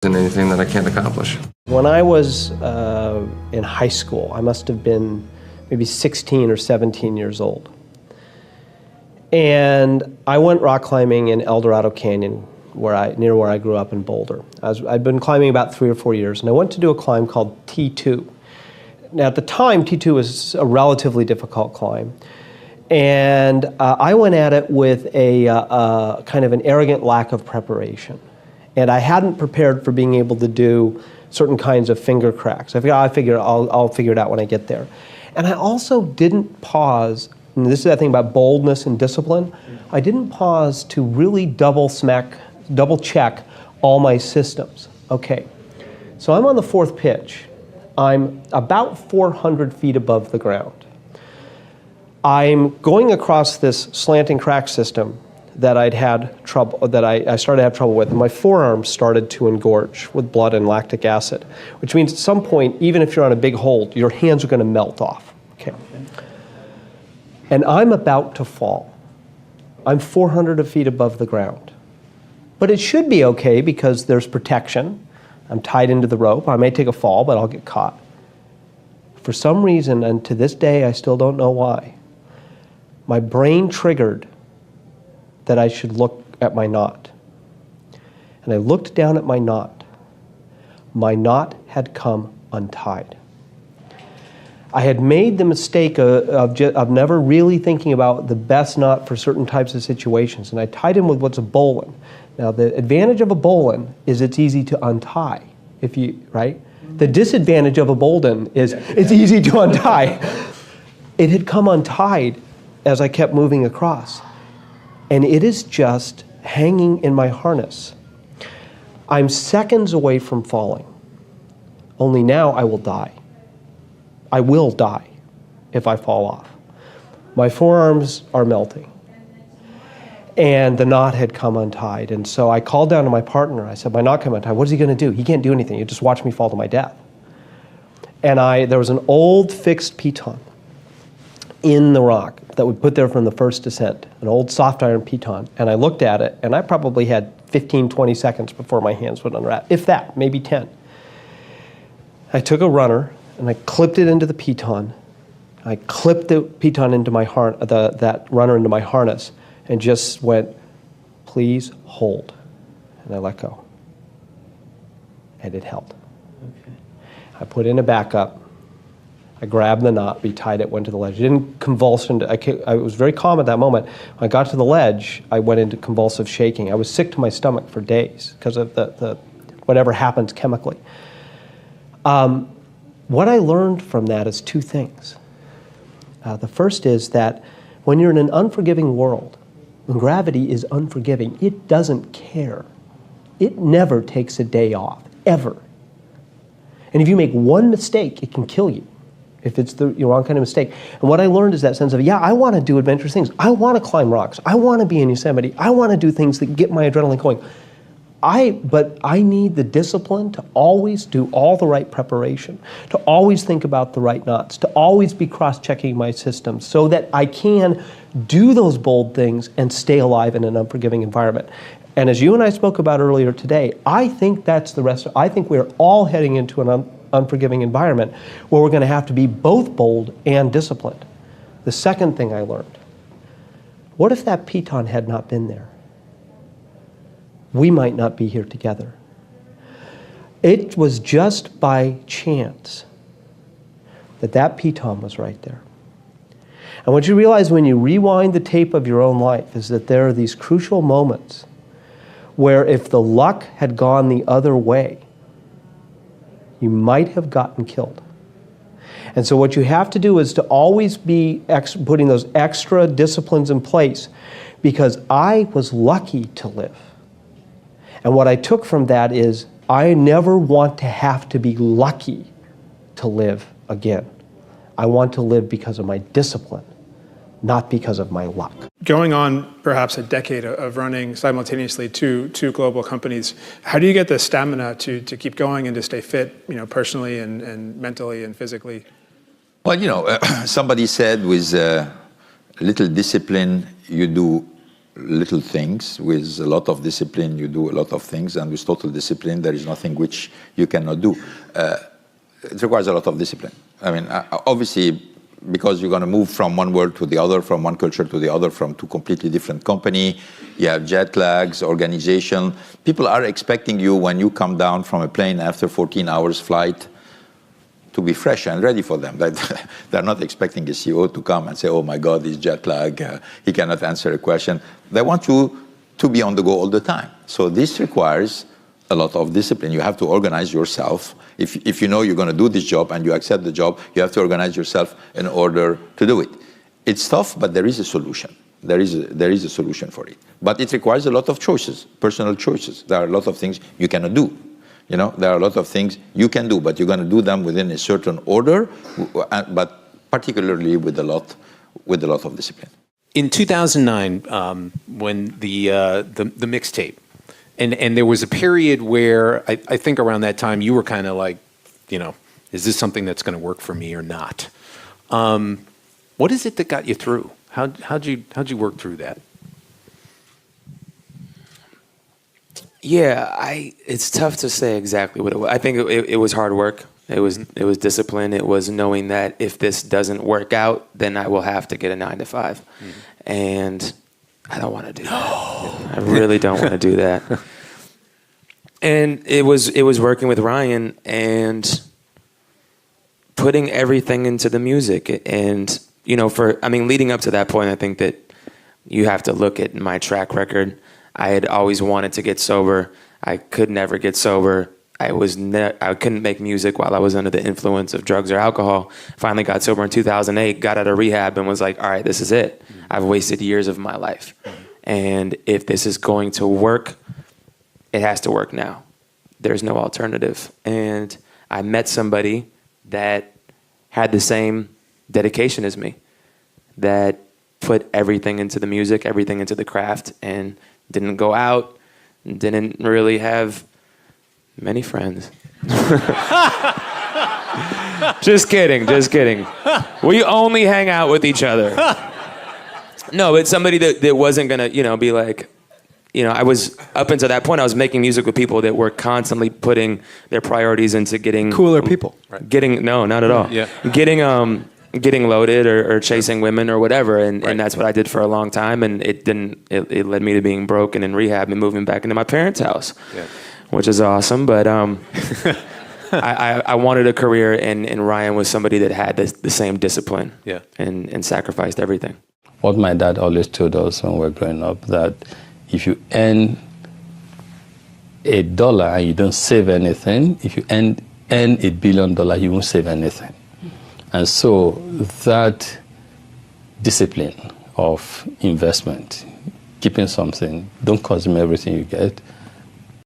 isn't anything that I can't accomplish. When I was in high school, I must have been maybe 16 or 17 years old. And I went rock climbing in El Dorado Canyon, near where I grew up in Boulder. I'd been climbing about 3 or 4 years, and I went to do a climb called T2. Now, at the time, T2 was a relatively difficult climb. And I went at it with a kind of an arrogant lack of preparation. And I hadn't prepared for being able to do certain kinds of finger cracks. I'll figure it out when I get there. And I also didn't pause, and this is the thing about boldness and discipline, I didn't pause to really double check all my systems. Okay, so I'm on the 4th pitch. I'm about 400 feet above the ground. I'm going across this slanting crack system that I started to have trouble with, and my forearms started to engorge with blood and lactic acid, which means at some point, even if you're on a big hold, your hands are going to melt off. Okay. And I'm about to fall. I'm 400 feet above the ground. But it should be okay because there's protection. I'm tied into the rope. I may take a fall, but I'll get caught. For some reason, and to this day I still don't know why, my brain triggered that I should look at my knot. And I looked down at my knot. My knot had come untied. I had made the mistake of never really thinking about the best knot for certain types of situations, and I tied him with what's a bowline. Now, the advantage of a bowline is it's easy to untie, right? The disadvantage of a bowline is it's easy to untie. It had come untied as I kept moving across, and it is just hanging in my harness. I'm seconds away from falling, only now I will die. I will die if I fall off. My forearms are melting. And the knot had come untied. And so I called down to my partner. I said, my knot came untied. What is he going to do? He can't do anything. He'll just watch me fall to my death. And there was an old fixed piton in the rock that we put there from the first descent, an old soft iron piton. And I looked at it, and I probably had 15, 20 seconds before my hands would unwrap, if that, maybe 10. I took a runner, and I clipped it into the piton. I clipped the piton into my that runner into my harness, and just went, please hold. And I let go. And it held. Okay. I put in a backup. I grabbed the knot, retied it, went to the ledge. It didn't convulse. I was very calm at that moment. When I got to the ledge, I went into convulsive shaking. I was sick to my stomach for days because of the whatever happens chemically. What I learned from that is 2 things. The first is that when you're in an unforgiving world, when gravity is unforgiving, it doesn't care. It never takes a day off, ever. And if you make one mistake, it can kill you, if it's the wrong kind of mistake. And what I learned is that sense of, I want to do adventurous things. I want to climb rocks. I want to be in Yosemite. I want to do things that get my adrenaline going. But I need the discipline to always do all the right preparation, to always think about the right knots, to always be cross-checking my systems so that I can do those bold things and stay alive in an unforgiving environment. And as you and I spoke about earlier today, I think that's I think we're all heading into an unforgiving environment where we're going to have to be both bold and disciplined. The second thing I learned, what if that piton had not been there? We might not be here together. It was just by chance that piton was right there. And what you realize when you rewind the tape of your own life is that there are these crucial moments where if the luck had gone the other way, you might have gotten killed. And so what you have to do is to always be putting those extra disciplines in place, because I was lucky to live. And what I took from that is I never want to have to be lucky to live again. I want to live because of my discipline, not because of my luck. Going on perhaps a decade of running simultaneously two global companies, how do you get the stamina to keep going and to stay fit, personally and mentally and physically? Well, somebody said with a little discipline, you do little things. With a lot of discipline, you do a lot of things, and with total discipline, there is nothing which you cannot do. It requires a lot of discipline. I mean, obviously, because you're going to move from one world to the other, from one culture to the other, from two completely different company, you have jet lags, organization. People are expecting you when you come down from a plane after 14 hours flight to be fresh and ready for them. They're not expecting a CEO to come and say, oh my God, he's jet lag, he cannot answer a question. They want you to be on the go all the time. So this requires a lot of discipline. You have to organize yourself. If you know you're going to do this job and you accept the job, you have to organize yourself in order to do it. It's tough, but there is a solution. There is a solution for it. But it requires a lot of choices, personal choices. There are a lot of things you cannot do. You know, there are a lot of things you can do, but you're going to do them within a certain order, but particularly with a lot of discipline. In 2009, when the mixtape, and there was a period where I think around that time you were kind of like, you know, is this something that's going to work for me or not? What is it that got you through? How'd you work through that? Yeah, it's tough to say exactly what it was. I think it was hard work. It was discipline. It was knowing that if this doesn't work out, then I will have to get a 9-to-5. Mm-hmm. And I don't want to do that. I really don't want to do that. And it was working with Ryan and putting everything into the music. And, you know, leading up to that point, I think that you have to look at my track record. I had always wanted to get sober. I could never get sober. I couldn't make music while I was under the influence of drugs or alcohol. Finally got sober in 2008, got out of rehab and was like, all right, this is it. I've wasted years of my life. And if this is going to work, it has to work now. There's no alternative. And I met somebody that had the same dedication as me, that put everything into the music, everything into the craft, and didn't go out, didn't really have many friends. Just kidding. We only hang out with each other. No, it's somebody that wasn't gonna, you know, be like, you know, I was, up until that point, I was making music with people that were constantly putting their priorities into getting Cooler people. Right. No, not at all. Yeah. Getting loaded or chasing women or whatever, and that's what I did for a long time, and it led me to being broke and in rehab and moving back into my parents' house, which is awesome. But I wanted a career, and Ryan was somebody that had the same discipline, and sacrificed everything. What my dad always told us when we were growing up, that if you earn $1 and you don't save anything, if you earn $1 billion, you won't save anything. And so that discipline of investment, keeping something, don't consume everything you get,